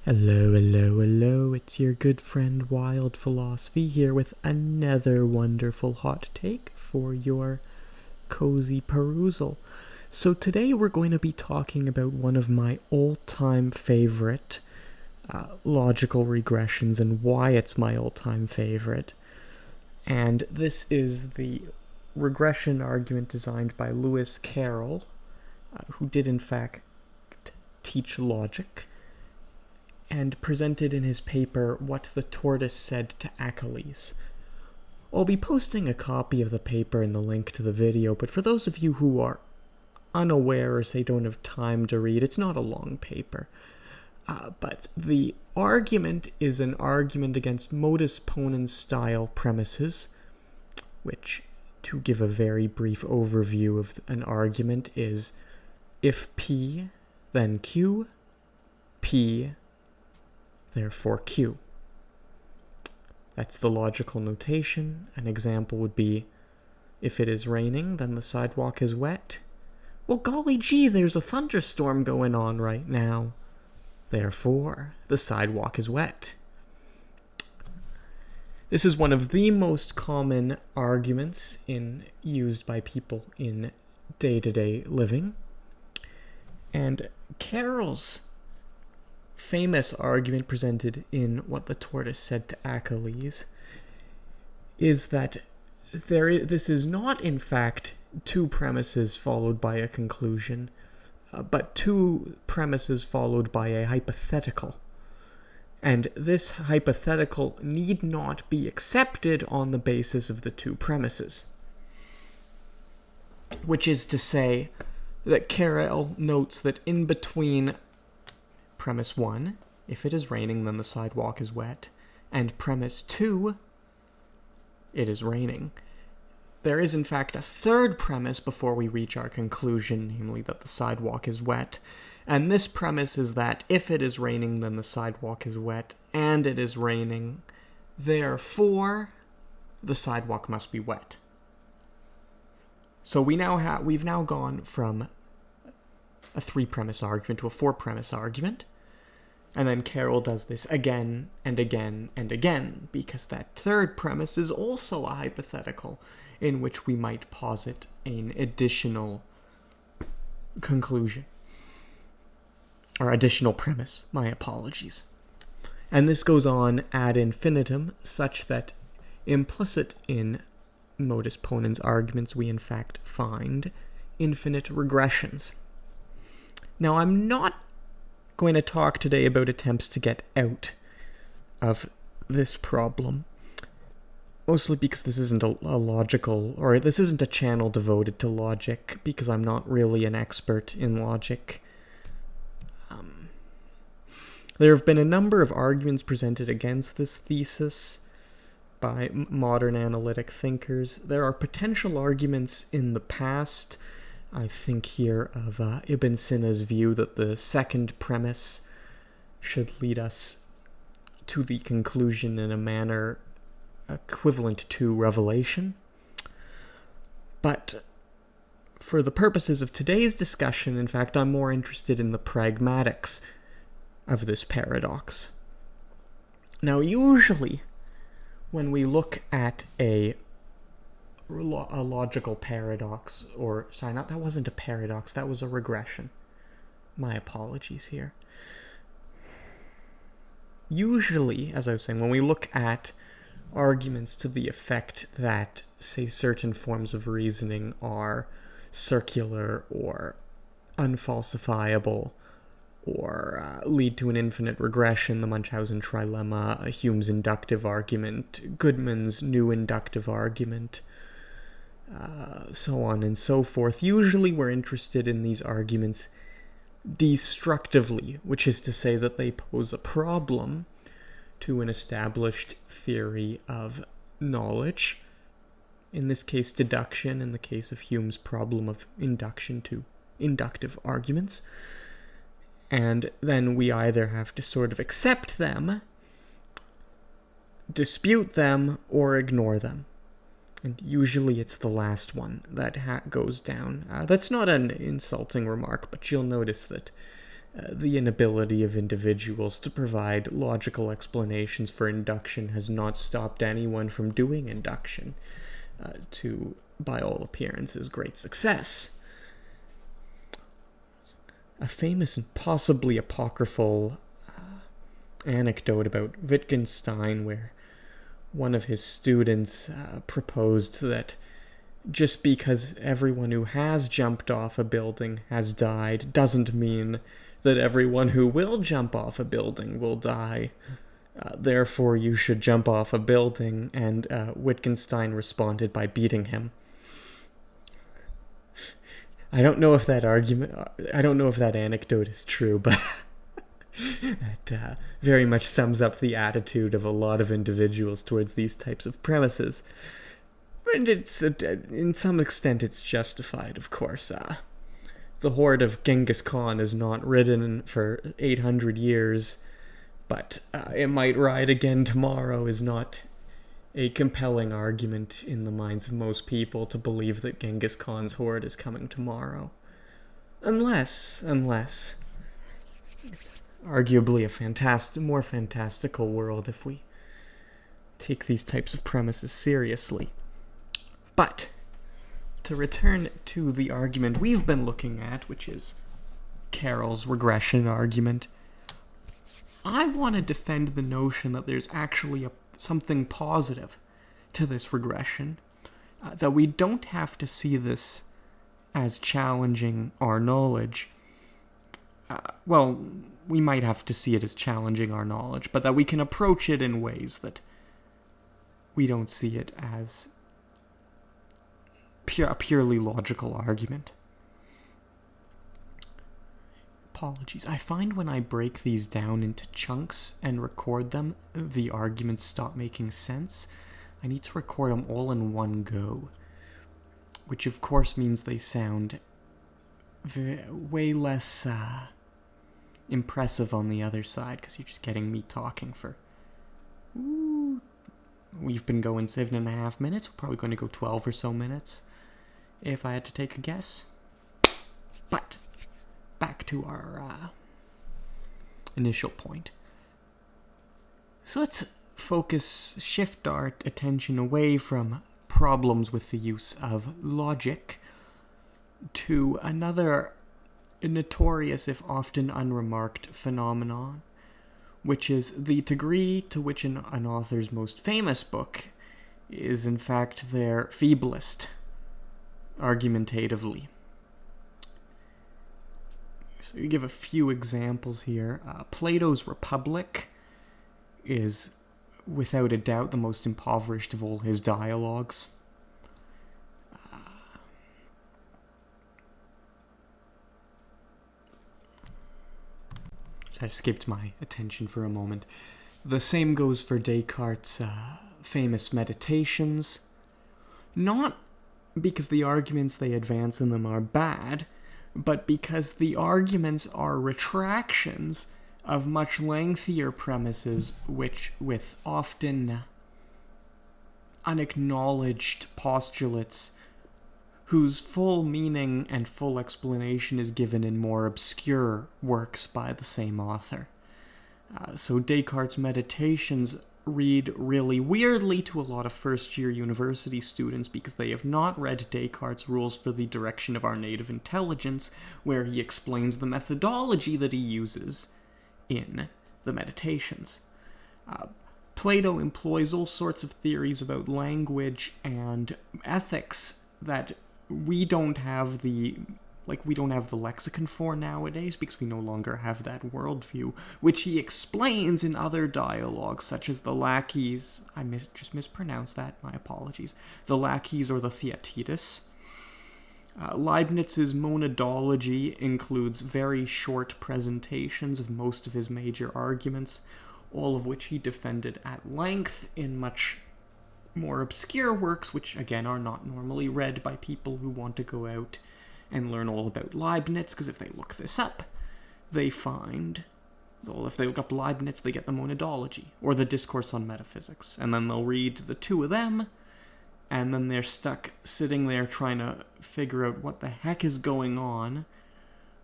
Hello, hello, hello, it's your good friend Wild Philosophy here with another wonderful hot take for your cozy perusal. So today we're going to be talking about one of my all-time favorite logical regressions and why it's my all-time favorite. And this is the regression argument designed by Lewis Carroll, who did in fact teach logic, and presented in his paper What the Tortoise Said to Achilles. I'll be posting a copy of the paper in the link to the video, but for those of you who are unaware or say don't have time to read, it's not a long paper. But the argument is an argument against modus ponens style premises, which, to give a very brief overview of an argument, is if P, then Q, P, therefore Q. That's the logical notation. An example would be, if it is raining, then the sidewalk is wet. Well, golly gee, there's a thunderstorm going on right now. Therefore, the sidewalk is wet. This is one of the most common arguments used by people in day-to-day living. And Carroll's famous argument presented in What the Tortoise Said to Achilles is that this is not, in fact, two premises followed by a conclusion, but two premises followed by a hypothetical. And this hypothetical need not be accepted on the basis of the two premises. Which is to say that Carroll notes that in between Premise 1, if it is raining, then the sidewalk is wet, and Premise 2, it is raining, there is in fact a third premise before we reach our conclusion, namely that the sidewalk is wet. And this premise is that if it is raining, then the sidewalk is wet, and it is raining, therefore the sidewalk must be wet. So we've now gone from a three-premise argument to a four-premise argument. And then Carroll does this again and again and again, because that third premise is also a hypothetical in which we might posit an additional conclusion. Or additional premise, my apologies. And this goes on ad infinitum, such that implicit in modus ponens arguments we in fact find infinite regressions. Now, I'm not going to talk today about attempts to get out of this problem, mostly because this isn't this isn't a channel devoted to logic, because I'm not really an expert in logic. There have been a number of arguments presented against this thesis by modern analytic thinkers. There are potential arguments in the past. I think here of Ibn Sina's view that the second premise should lead us to the conclusion in a manner equivalent to revelation. But for the purposes of today's discussion, in fact, I'm more interested in the pragmatics of this paradox. Now, usually, when we look at a logical paradox, that wasn't a paradox, that was a regression. My apologies here. Usually, as I was saying, when we look at arguments to the effect that, say, certain forms of reasoning are circular or unfalsifiable, or lead to an infinite regression, the Munchausen trilemma, Hume's inductive argument, Goodman's new inductive argument, so on and so forth. Usually we're interested in these arguments destructively, which is to say that they pose a problem to an established theory of knowledge, in this case deduction, in the case of Hume's problem of induction to inductive arguments. And then we either have to sort of accept them, dispute them, or ignore them. And usually it's the last one that goes down. That's not an insulting remark, but you'll notice that The inability of individuals to provide logical explanations for induction has not stopped anyone from doing induction to, by all appearances, great success. A famous and possibly apocryphal anecdote about Wittgenstein, where one of his students proposed that just because everyone who has jumped off a building has died doesn't mean that everyone who will jump off a building will die. Therefore, you should jump off a building, and Wittgenstein responded by beating him. I don't know if that anecdote is true, but that very much sums up the attitude of a lot of individuals towards these types of premises. And in some extent, it's justified, of course. The horde of Genghis Khan is not ridden for 800 years, but it might ride again tomorrow is not a compelling argument in the minds of most people to believe that Genghis Khan's horde is coming tomorrow. Unless it's arguably a more fantastical world if we take these types of premises seriously. But to return to the argument we've been looking at, which is Carroll's regression argument, I want to defend the notion that there's actually something positive to this regression, that we don't have to see this as challenging our knowledge. We might have to see it as challenging our knowledge, but that we can approach it in ways that we don't see it as a purely logical argument. Apologies. I find when I break these down into chunks and record them, the arguments stop making sense. I need to record them all in one go, which of course means they sound way less impressive on the other side, because you're just getting me talking for... We've been going 7.5 minutes. We're probably going to go 12 or so minutes, if I had to take a guess. But back to our initial point. So let's shift our attention away from problems with the use of logic to another notorious, if often unremarked, phenomenon, which is the degree to which an author's most famous book is in fact their feeblest, argumentatively. So you give a few examples here. Plato's Republic is, without a doubt, the most impoverished of all his dialogues. That escaped my attention for a moment. The same goes for Descartes' famous Meditations. Not because the arguments they advance in them are bad, but because the arguments are retractions of much lengthier premises, which, with often unacknowledged postulates, whose full meaning and full explanation is given in more obscure works by the same author. So Descartes' Meditations read really weirdly to a lot of first-year university students because they have not read Descartes' Rules for the Direction of Our Native Intelligence, where he explains the methodology that he uses in the Meditations. Plato employs all sorts of theories about language and ethics that we don't have the lexicon for nowadays because we no longer have that worldview, which he explains in other dialogues, such as the Lackeys. I just mispronounced that, my apologies. The Lackeys or the Theaetetus. Leibniz's monadology includes very short presentations of most of his major arguments, all of which he defended at length in much more obscure works, which again are not normally read by people who want to go out and learn all about Leibniz, because if they look this up, they find, well, if they look up Leibniz, they get the monadology, or the Discourse on Metaphysics, and then they'll read the two of them, and then they're stuck sitting there trying to figure out what the heck is going on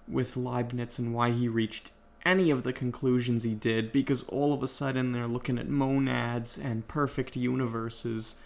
with Leibniz and why he reached any of the conclusions he did, because all of a sudden they're looking at monads and perfect universes,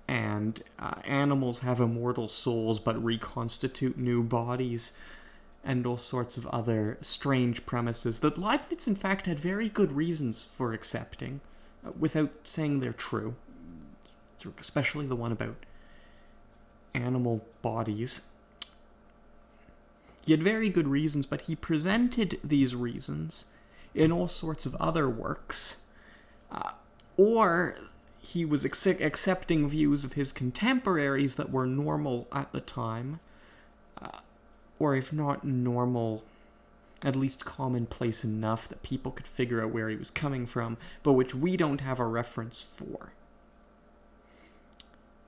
and animals have immortal souls but reconstitute new bodies, and all sorts of other strange premises that Leibniz, in fact, had very good reasons for accepting, without saying they're true, especially the one about animal bodies. He had very good reasons, but he presented these reasons in all sorts of other works, or he was accepting views of his contemporaries that were normal at the time, or if not normal, at least commonplace enough that people could figure out where he was coming from, but which we don't have a reference for.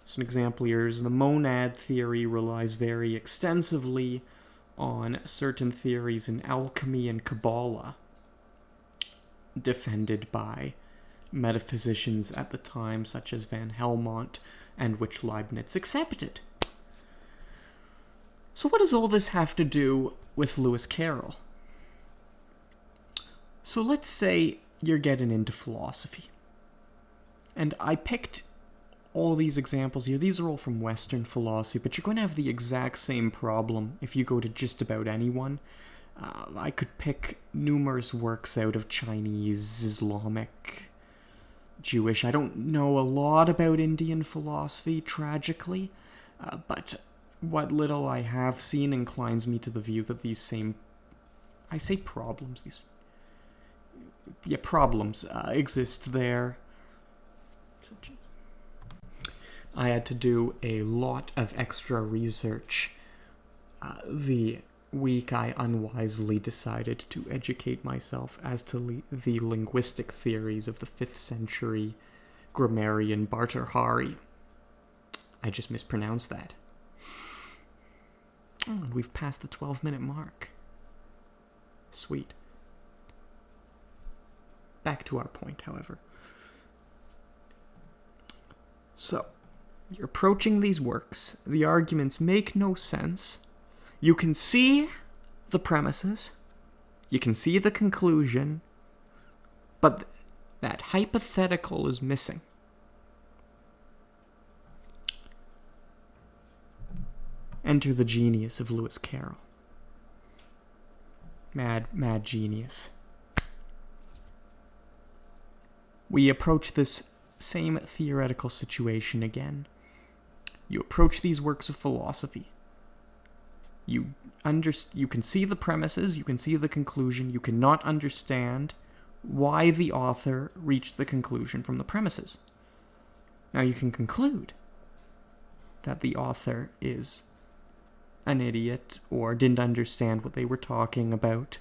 So an example here is the monad theory relies very extensively on certain theories in alchemy and Kabbalah, defended by metaphysicians at the time, such as Van Helmont, and which Leibniz accepted. So what does all this have to do with Lewis Carroll? So let's say you're getting into philosophy, and I picked all these examples here. These are all from Western philosophy, but you're going to have the exact same problem if you go to just about anyone. I could pick numerous works out of Chinese, Islamic, Jewish. I don't know a lot about Indian philosophy, tragically, but what little I have seen inclines me to the view that these same, I say problems, problems exist there. I had to do a lot of extra research the week I unwisely decided to educate myself as to the linguistic theories of the 5th century grammarian Bhartrhari. I just mispronounced that. Oh, and we've passed the 12-minute mark. Sweet. Back to our point, however. So, you're approaching these works. The arguments make no sense. You can see the premises. You can see the conclusion. But that hypothetical is missing. Enter the genius of Lewis Carroll. Mad genius. We approach this same theoretical situation again. You approach these works of philosophy. You can see the premises, you can see the conclusion, you cannot understand why the author reached the conclusion from the premises. Now you can conclude that the author is an idiot or didn't understand what they were talking about.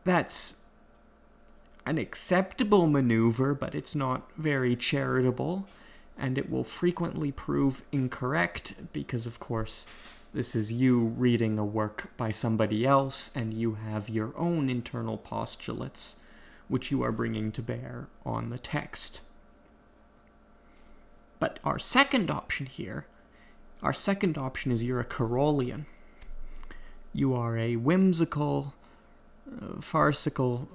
That's an acceptable maneuver, but it's not very charitable, and it will frequently prove incorrect because, of course, this is you reading a work by somebody else, and you have your own internal postulates, which you are bringing to bear on the text. But our second option is you're a Carrollian. You are a whimsical, farcical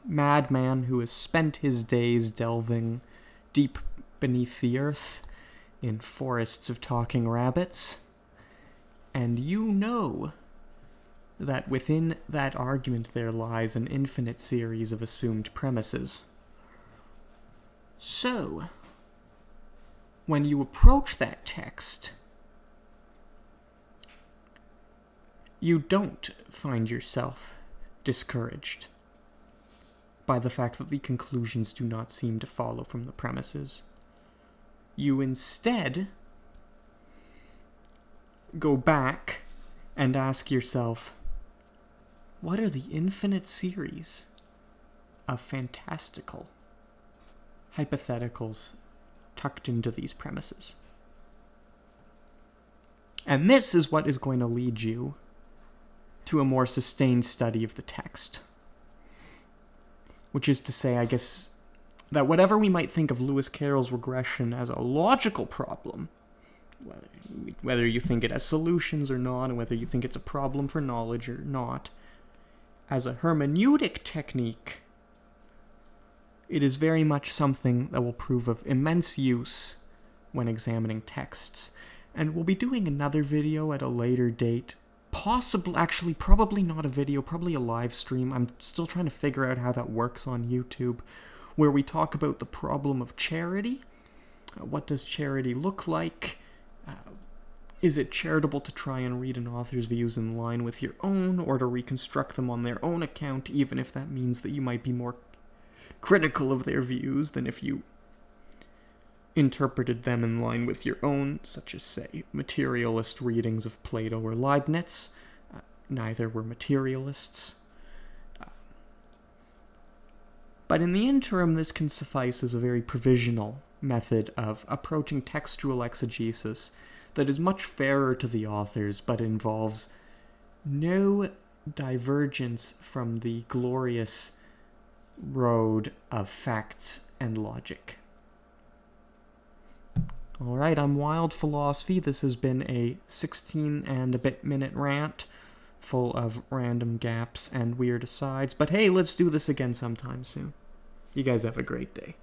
madman who has spent his days delving deep beneath the earth in forests of talking rabbits. And you know that within that argument there lies an infinite series of assumed premises. So, when you approach that text, you don't find yourself discouraged by the fact that the conclusions do not seem to follow from the premises. You instead go back and ask yourself, what are the infinite series of fantastical hypotheticals tucked into these premises? And this is what is going to lead you to a more sustained study of the text. Which is to say, I guess, that whatever we might think of Lewis Carroll's regression as a logical problem, whether you think it has solutions or not, and whether you think it's a problem for knowledge or not, as a hermeneutic technique, it is very much something that will prove of immense use when examining texts. And we'll be doing another video at a later date. Probably not a video, probably a live stream. I'm still trying to figure out how that works on YouTube, where we talk about the problem of charity. What does charity look like? Is it charitable to try and read an author's views in line with your own, or to reconstruct them on their own account, even if that means that you might be more critical of their views than if you interpreted them in line with your own, such as, say, materialist readings of Plato or Leibniz? Neither were materialists. But in the interim, this can suffice as a very provisional method of approaching textual exegesis that is much fairer to the authors, but involves no divergence from the glorious road of facts and logic. Alright, I'm Wild Philosophy. This has been a 16 and a bit minute rant full of random gaps and weird asides. But hey, let's do this again sometime soon. You guys have a great day.